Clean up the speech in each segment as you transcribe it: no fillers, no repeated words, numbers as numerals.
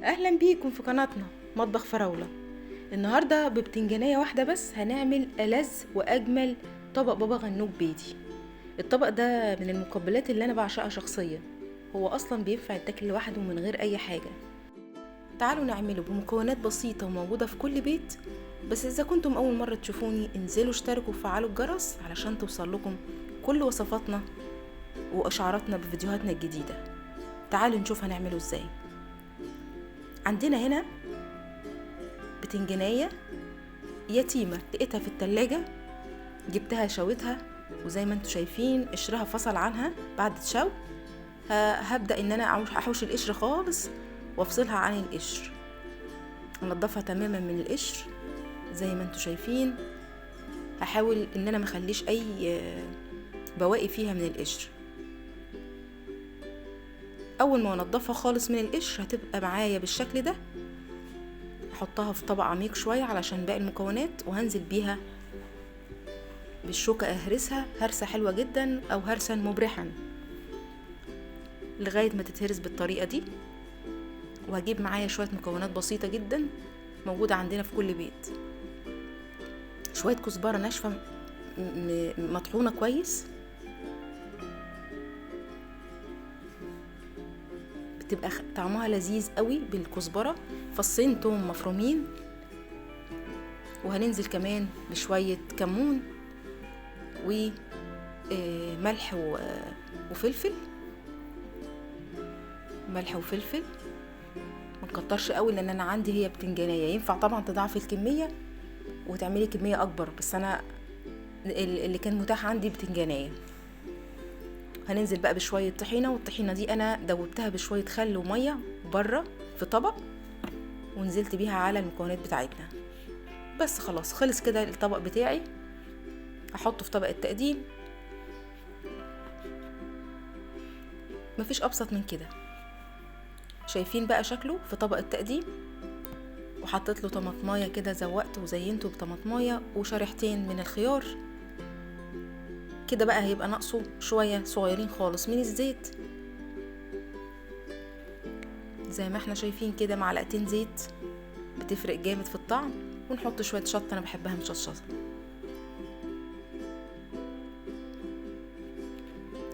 اهلا بيكم في قناتنا مطبخ فراولة. النهاردة ببتنجانية واحدة بس هنعمل ألذ واجمل طبق بابا غنوج بيتي. الطبق ده من المقبلات اللي انا بعشقها شخصيا، هو اصلا بينفع يتاكل لوحده من غير اي حاجة. تعالوا نعمله بمكونات بسيطة وموجودة في كل بيت. بس اذا كنتم اول مرة تشوفوني انزلوا اشتركوا وفعلوا الجرس علشان توصل لكم كل وصفاتنا واشعاراتنا بفيديوهاتنا الجديدة. تعالوا نشوف هنعمله ازاي. عندنا هنا بتنجانية يتيمة لقيتها في التلاجة، جبتها شويتها، وزي ما انتوا شايفين قشرها فصل عنها بعد الشو. هبدأ ان انا احوش القشر خالص وافصلها عن القشر، انضفها تماما من القشر زي ما انتوا شايفين. هحاول ان انا مخليش اي بواقي فيها من القشر. اول ما انضفها خالص من القشر هتبقى معايا بالشكل ده. احطها في طبق عميق شوية علشان باقي المكونات، وهنزل بيها بالشوكة اهرسها هرسة حلوة جدا او هرسا مبرحا لغاية ما تتهرس بالطريقة دي. وهجيب معايا شوية مكونات بسيطة جدا موجودة عندنا في كل بيت. شوية كزبرة ناشفة مطحونة كويس، بتبقى طعمها لذيذ قوي بالكزبرة. فصين توم مفرومين، وهننزل كمان بشوية كمون وملح وفلفل. ملح وفلفل ما نكترش قوي لان انا عندي هي بتنجانية، ينفع طبعا تضاعفي الكمية وتعملي كمية اكبر، بس انا اللي كان متاح عندي بتنجانية. هننزل بقى بشوية طحينة، والطحينة دي انا دوبتها بشوية خل ومية بره في طبق ونزلت بيها على المكونات بتاعتنا. بس خلاص خلص كده الطبق بتاعي، هحطه في طبق التقديم. مفيش ابسط من كده. شايفين بقى شكله في طبق التقديم، وحطيت له طماطمايه كده، زوقته وزينته بطماطمايه وشريحتين من الخيار. كده بقى هيبقى ناقصه شويه صغيرين خالص من الزيت زي ما احنا شايفين كده. معلقتين زيت بتفرق جامد في الطعم، ونحط شويه شطه، انا بحبها مشطشطه.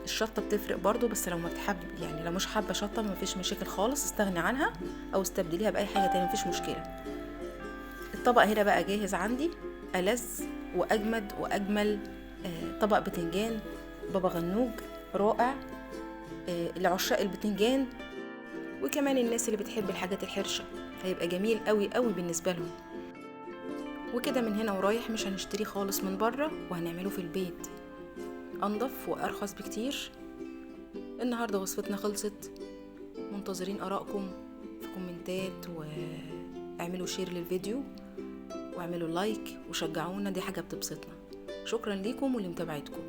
الشطه بتفرق برضو، بس لو ما بتحب يعني لو مش حابه شطه مفيش مشاكل خالص، استغني عنها او استبدليها باي حاجه تانية مفيش مشكله. الطبق هنا بقى جاهز عندي، ألذ واجمد واجمل طبق بتنجان بابا غنوج رائع لعشاق البتنجان، وكمان الناس اللي بتحب الحاجات الحرشه هيبقى جميل قوي قوي بالنسبه لهم. وكده من هنا ورايح مش هنشتري خالص من بره، وهنعمله في البيت انضف وارخص بكتير. النهارده وصفتنا خلصت، منتظرين ارائكم في كومنتات، واعملوا شير للفيديو واعملوا لايك وشجعونا، دي حاجه بتبسطنا. شكرا ليكم ولمتابعتكم.